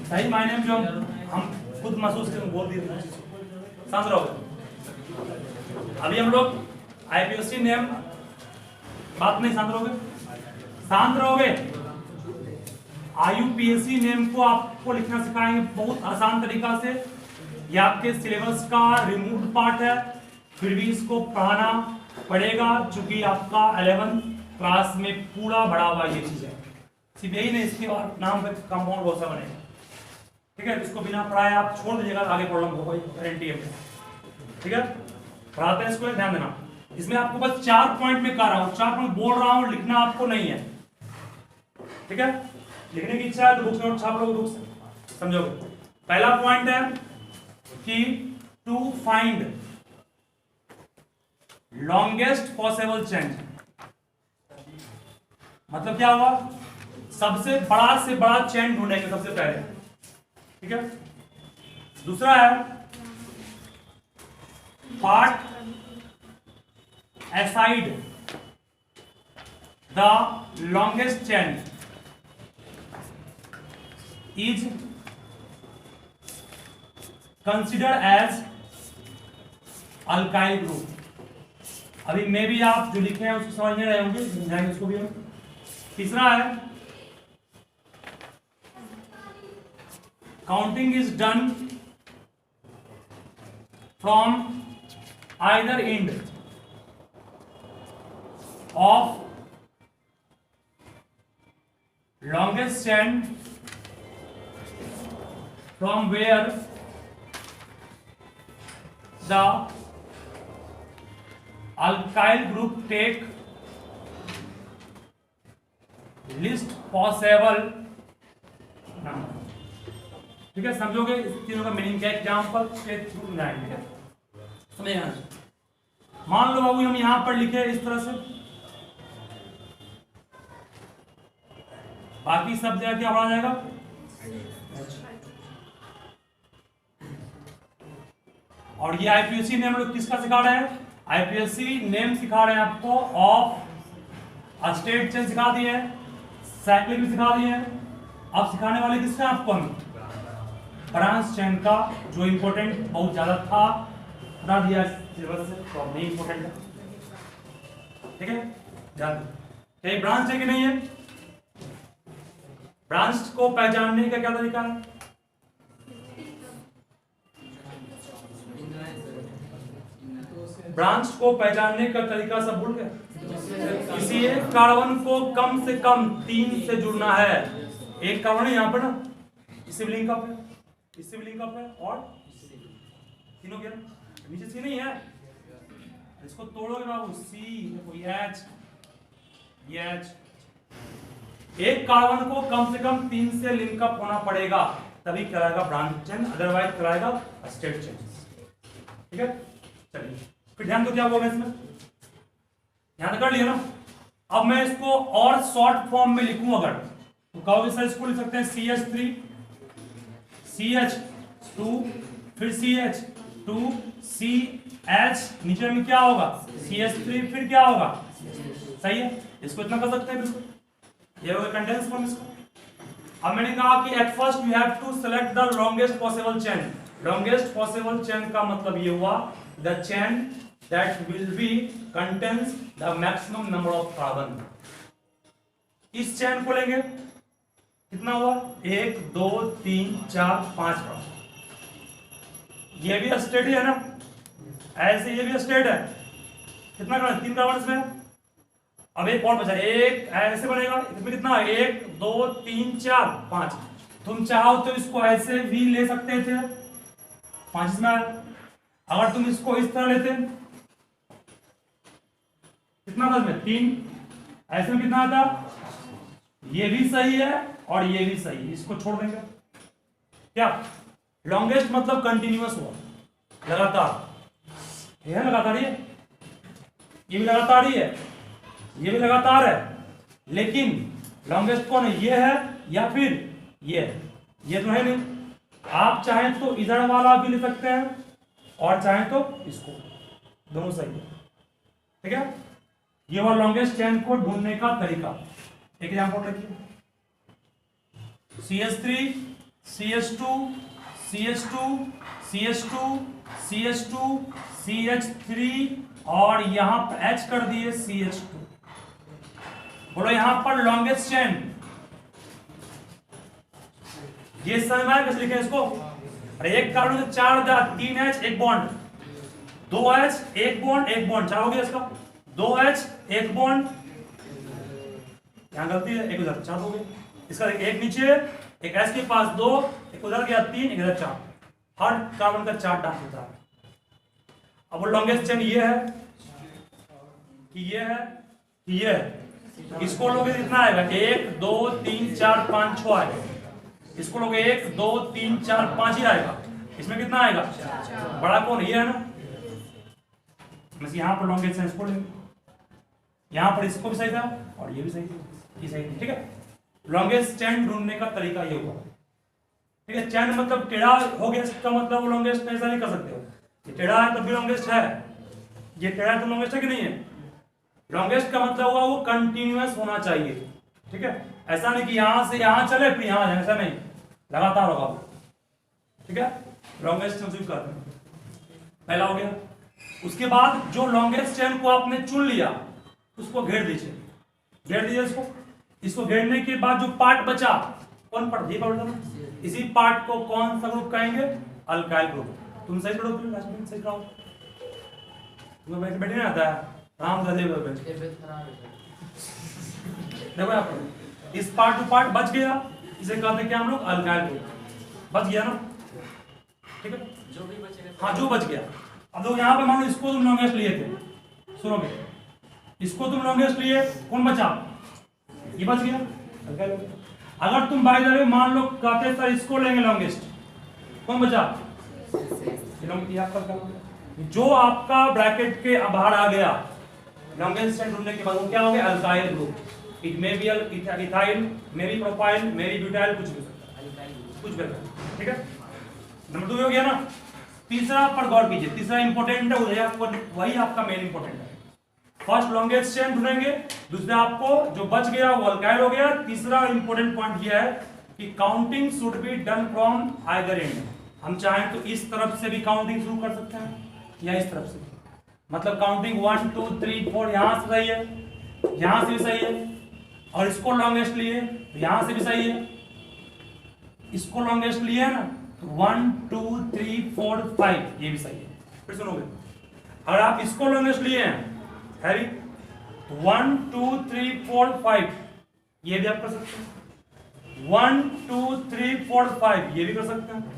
सही मायने में जो हम खुद महसूस करके बोल दिए। शांत रहोगे। अभी हम लोग आईपीएससी नेम बात नहीं, शांत रहोगे, शांत रहोगे। आईयूपीएससी नेम को आपको लिखना सिखाएंगे बहुत आसान तरीका से। ये आपके सिलेबस का रिमूव पार्ट है, फिर भी इसको पढ़ाना पड़ेगा क्योंकि आपका 11th क्लास में पूरा बढ़ा हुआ ये चीज है। सिर्फ यही नहीं, इसके और नाम पे कंपाउंड बहुत सा बनेगा। ठीक है, इसको बिना पढ़ाए आप छोड़ दीजिएगा, आगे प्रॉब्लम होगा एनटीए में। ठीक है, पढ़ाते हैं इसको, ध्यान देना। इसमें आपको बस 4 पॉइंट में कर रहा हूं, 4 पॉइंट बोल रहा हूं, लिखना आपको नहीं है। ठीक है, लिखने की इच्छा है तो बुक नोट छाप लो, बुक से समझोगे। पहला पॉइंट है कि to find longest possible chain, मतलब क्या हुआ, सबसे बड़ा से बड़ा चेन ढूंढेंगे सबसे पहले। ठीक है, दूसरा है part aside the longest chain is considered as alkyl group। अभी मे भी आप जो लिखे हैं उसको समझ नहीं रहे होंगे, समझाएंगे उसको भी हम। तीसरा है counting is done from either and of longest chain from where the alkyl group take least possible number। ठीक है, समझोगे इस तीनों का मीनिंग क्या है, एग्जाम्पल के थ्रू जाएंगे, समझेगा। मान लो बाबू हम यहां पर लिखे इस तरह से, बाकी सब जगह क्या पढ़ा जाएगा, और ये आईपीएससी नेम लोग किसका सिखा रहे हैं, आईपीएससी नेम सिखा रहे हैं आपको ऑफ स्टेट चेन सिखा दिए हैं, साइक्लिक भी सिखा दिए हैं। अब सिखाने वाले किसका आपको, हम ब्रांच चेन का, जो इंपॉर्टेंट बहुत ज्यादा था, बता दिया सिलेबस से, तो नहीं इंपॉर्टेंट है। ठीक है, ध्यान दो, ये ब्रांच है कि नहीं है। ब्रांच को पहचानने का क्या तरीका है, ब्रांच को पहचानने का तरीका सब भूल गए। किसी एक कार्बन को कम से कम 3 से जुड़ना है। एक कार्बन है यहाँ पर ना, इससे भी लिंक अप है, इससे भी लिंक अप है, और तीनों के नीचे सी नहीं है, इसको तोड़ोगे बाबू, सी कोई एच, ये एच। एक कार्बन को कम से कम 3 से लिंकअप होना पड़ेगा, तभी कराएगा ब्रांच चेन, अदरवाइज कराएगा स्टेट चेन। ठीक है, चलिए फिर ध्यान दो क्या बोल रहे हैं इसमें, ध्यान कर लिया ना। अब मैं इसको और शॉर्ट फॉर्म में लिखूं अगर, तो कहोगे सर इसको लिख सकते हैं CH3 CH2 फिर CH2 CH, नीचे में क्या होगा CH3 फिर क्या होगा, सही है, इसको इतना कर सकते हैं बिल्कुल, ये होगा कंडेंस फॉर्म इसका। अब मैंने कहा कि at first you have to select the longest possible chain. Longest possible chain का मतलब ये हुआ the chain that will be contains the maximum number of carbon. इस चेन को लेंगे, कितना हुआ 1 2 3 4 5 का, ये भी स्टेट है ना, ऐसे ये भी स्टेट है, कितना कार्बन 3 कार्बन इसमें। अब एक और बचा, एक ऐसे बनेगा, इसमें कितना 1 2 3 4 5। तुम चाहो तो इसको ऐसे भी ले सकते थे, 5 इसमें। अगर तुम इसको इस तरह लेते, कितना था इसमें 3, ऐसे में कितना आता, ये भी सही है और ये भी सही है, इसको छोड़ देंगे। क्या लॉन्गेस्ट मतलब कंटिन्यूअस हुआ, लगातार, ये है लगातार, ये भी लगातार ही है, ये भी लगातार है, लेकिन लॉन्गेस्ट कौन है, ये है या फिर ये है, ये तो है नहीं। आप चाहें तो इधर वाला भी ले सकते हैं और चाहें तो इसको, दोनों सही है। ठीक है, ये हुआ लॉन्गेस्ट चेन को ढूंढने का तरीका। एक एग्जांपल देखिए, CH3 CH2 CH2 CH2 CH2 CH3 और यहां पर H कर दिए CH2। बोलो यहां पर लॉन्गेस्ट चेन, ये समझ में कैसे लिखे इसको? अरे एक कार्बन से 4 3 H 1 bond, 2 H 1 bond 1 bond, 4 हो गया इसका, 2 H 1 बॉन्ड, यहां गलती है, एक उधर 4 हो गए, इसका एक नीचे, एक H के पास 2, एक उधर गया 3, एक इधर 4, हर कार्बन का 4 डाक होता है। अब लॉन्गेस्ट चेन ये है कि ये है कि ये है, इसको लोगे कितना आएगा? 1 2 3 4 5 6 आएगा, इसको लोगे 1 2 3 4 5 ही आएगा, इसमें कितना आएगा? बड़ा कौन? ये है ना, बस यहाँ पर लॉन्गेस्ट चेन इसको लेंगे, यहाँ पर इसको भी सही था और ये भी सही था, ये सही था, ठीक है। लॉन्गेस्ट चेन ढूंढने का तरीका ये होगा, ठीक है। चेन मतलब टेढ़ा हो गया, इसका मतलब वो लॉन्गेस्ट ऐसा नहीं कर सकते हो, ये टेढ़ा है तब भी लॉन्गेस्ट है, ये टेढ़ा है तो लॉन्गेस्ट है कि नहीं है? लॉन्गेस्ट का मतलब हुआ वो कंटिन्यूअस होना चाहिए, ठीक है। ऐसा नहीं कि यहां से यहां चले फिर यहां जाए, ऐसा नहीं, लगातार होगा, ठीक है। लॉन्गेस्ट चेन करते हैं, पहला हो गया। उसके बाद जो लॉन्गेस्ट चेन को आपने चुन लिया उसको घेर दीजिए, घेर दीजिए इसको। इसको घेरने के बाद जो पार्ट बचा, कौन पार्ट? ये पार्ट, इसी पार्ट को कौन सा ग्रुप कहेंगे? Alkyl group. तुम सही पढ़ो, सही करो, तुम्हें बैठे बैठे नहीं आता है, राम गले देखो आप, इस पार्ट टू पार्ट बच गया, इसे कहते हैं क्या हम लोग? Alkyl group. बच गया ना, ठीक है, जो भी बचेगा, हाँ जो बच गया। अब लोग यहाँ पे मान लो इसको तुम लॉन्गेस्ट लिए थे, सुनोगे, इसको तुम लॉन्गेस्ट लिए, कौन बचा? ये बच गया, अल्काइल हो गया। अगर तुम बाय द वे मान लो कहते सर इसको लेंगे लॉन्गेस्ट, कौन बचा? जो आपका ब्रैकेट के बाहर आ गया लॉन्गेस्ट चेन ढूंढने के बाद, वो क्या हो गया? Alkyl group. It may be ethyl, may be propyl, may be butyl, कुछ भी हो सकता है, कुछ भी, ठीक है। नंबर 2 हो गया ना। तीसरा पर गौर कीजिए, तीसरा इंपॉर्टेंट है, वही आपका मेन इंपॉर्टेंट है। फर्स्ट लॉन्गेस्ट चेन ढूंढेंगे, दूसरा आपको जो बच गया वो अल्काइल हो गया। तीसरा इंपॉर्टेंट पॉइंट यह है कि counting should be done from either and. हम चाहें तो इस तरफ से भी काउंटिंग शुरू कर सकते हैं या इस तरफ से, मतलब काउंटिंग 1 2 3 4 यहां से सही है, यहां से भी सही है, और इसको लॉन्गेस्ट लिए तो यहां से भी सही है, इसको लॉन्गेस्ट लिए है ना, 1 2 3 4 5 ये भी सही है। फिर सुनोगे, अगर आप इसको लॉन्गेस्ट लिए हैं हैवी, 1 2 3 4 5 ये भी आप कर सकते हैं, 1 2 3 4 5 ये भी कर सकते हैं।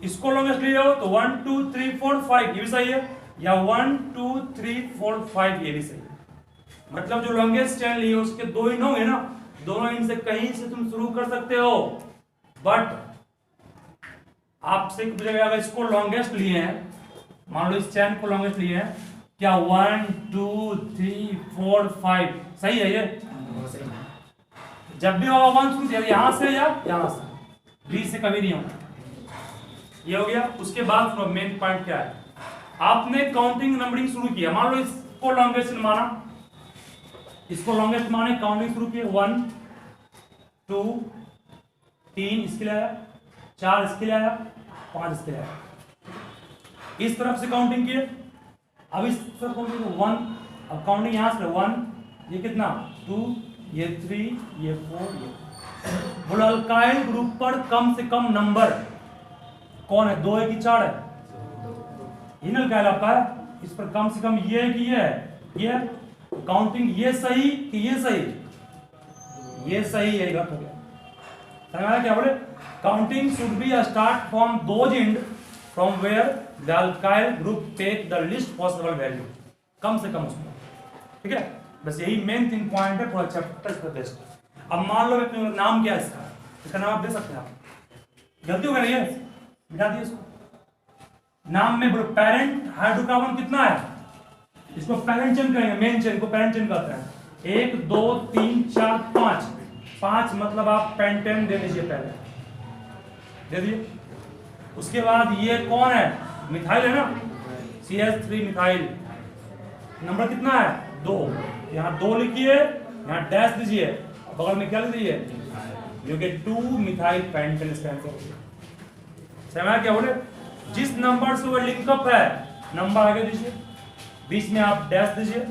इसको लॉन्गेस्ट लिए हो तो 1 2 3 4 5 ये भी सही है, या 1 2 3 4 5 ये भी सही है। मतलब जो लॉन्गेस्ट चेन लिए उसके 2 इन होंगे ना, दोनों इन से कहीं से तुम शुरू कर सकते हो, बट आपसे अगर इसको लॉन्गेस्ट लिए हैं, मान लो इस चेन को लॉन्गेस्ट लिए हैं, क्या 1 2 3 4 5 सही है? ये जब भी होगा 1 शुरू यहां से या यहां से, बी से कभी नहीं होगा। ये हो गया। उसके बाद मेन पॉइंट क्या है, आपने काउंटिंग नंबरिंग शुरू किया, मान लो इसको लॉन्गेस्ट माना, इसको लॉन्गेस्ट माने, काउंटिंग शुरू किए, 1 2 3 इसके लिए आया, 4 इसके लिए आया, 5 इसके लिए आया, इस तरफ से काउंटिंग किए। अब इस तरफ काउंटिंग 1, अब काउंटिंग यहां से 1, ये कितना 2, ये 3, ये 4, ये। बोलो अल्काइल ग्रुप पर कम से कम नंबर कौन है? 2 है कि 4 है? ये अल्काइल आपका है, इस पर कम से कम ये है कि ये है? ये काउंटिंग ये सही कि ये सही? ये सही है, गलत हो गया। समझ आया क्या बोले? Counting should be start from those end from where the alkyl group take the least possible value, कम से कम उसमें, ठीक है। बस यही मेन थिंग पॉइंट है पूरा चैप्टर का बेस्ट। अब मान लो नाम क्या है इसका, इसका नाम आप दे सकते हैं आप, गलती हो गई है, मिटा दिए इसको। नाम में बोलो पेरेंट हाइड्रोकार्बन कितना है, इसको पेरेंट चेन कहेंगे, मेन चेन को पेरेंट चेन कहते हैं। 1 2 3 4 5, 5 मतलब आप पेंटेन दे दीजिए, पहले दे दिए। उसके बाद ये कौन है? मिथाइल है ना, CH3 मिथाइल। नंबर कितना है? 2। यहाँ 2 लिखिए, यहाँ डैश दीजिए, बगल में क्या लिख दीजिए? You get 2 methyl pentane strand. समझ क्या बोले? जिस नंबर से वो लिंकअप है नंबर आगे दीजिए, बीच में आप डैश दीजिए,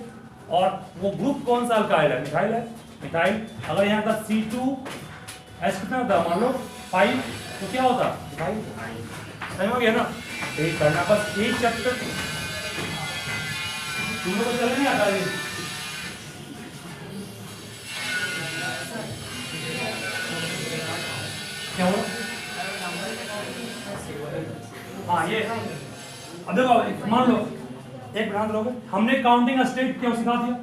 और वो ग्रुप कौन सा अल्काइल है? मिथाइल है, मिथाइल। अगर यहाँ का C2H कितना होता है? मान लो 5, तो क्या होता? मिथाइल। समझ हो गया ना? यही करना बस, यही चैप्टर तुम लोग को चल नहीं आता है। क्या हुआ? हाँ ये अब देखो, मान लो एक ध्यान दोगे, हमने काउंटिंग स्टेट क्यों सिखा दिया?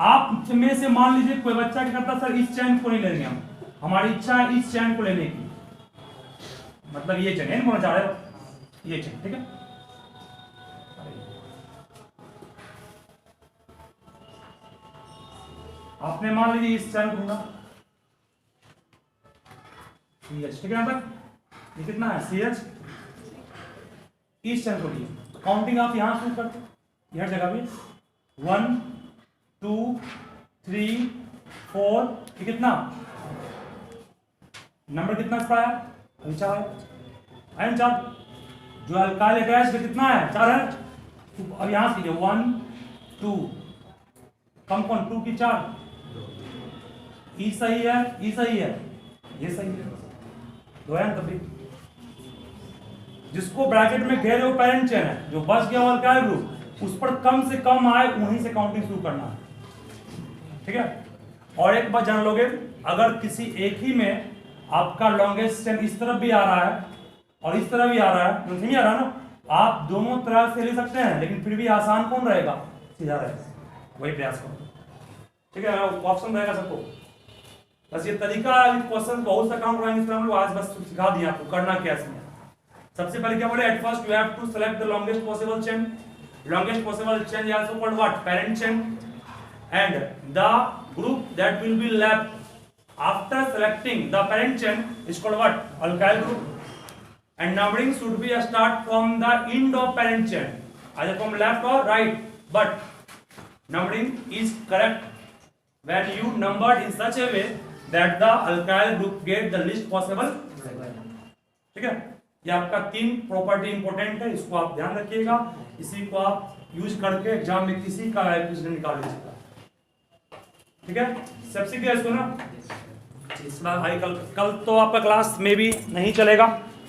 आप में से मान लीजिए कोई बच्चा क्या करता, सर इस चैन को नहीं लेंगे हम, हमारी इच्छा है इस चैन को लेने की, मतलब ये चैन नहीं बोलना चाह रहे हो, ये चैन, ठीक है? आपने मान लीजिए इस चैन को ढूंढा, ठीक है? तक ये कितना है? CH इस चैन को लिया, काउंटिंग आप यहां शुरू करते, यह जगह पे 1 2 3 4, ये कितना नंबर कितना पाया? अभी 4 है, 4 जो अल्काइल अटैच कितना है? 4 है। तो अब यहां से 1 2 कम कौन? 2 की 4, ई सही है, ई सही है, ये सही है, 2 है तभी। जिसको ब्रैकेट में घेरे वो पेरेंट चेन है, जो बच गया अल्काइल ग्रुप उस पर कम से कम आए वहीं से काउंटिंग शुरू करना है, ठीक है? और एक बात जान लोगे, अगर किसी एक ही में आपका लॉन्गेस्ट चेन इस तरफ भी आ रहा है और इस तरफ भी आ रहा है, नहीं आ रहा ना, आप दोनों तरह से ले सकते हैं, लेकिन फिर भी आसान कौन रहेगा? सीधा रहेगा, वही प्रयास करो, ठीक है? ऑप्शन रहेगा सबको। बस ये तरीका, क्वेश्चन बहुत सा काम कराएंगे, हम लोग आज बस सिखा दिया आपको करना क्या है। सबसे पहले क्या बोले? At first you have to select the longest possible chain. Longest possible chain is also called what? Parent chain. And the group that will be left after selecting the parent chain is called what? Alkyl group. And numbering should be start from the end of parent chain, either from left or right, but numbering is correct when you numbered in such a way that the alkyl group get the least possible, ठीक है? ये आपका 3 property important है, इसको आप ध्यान रखिएगा, इसी को आप यूज करके एग्जाम में किसी का क्वेश्चन निकाल लीजिएगा, ठीक है? सबसे क्लियर इसको ना, इस बार कल तो आपका क्लास में भी नहीं चलेगा।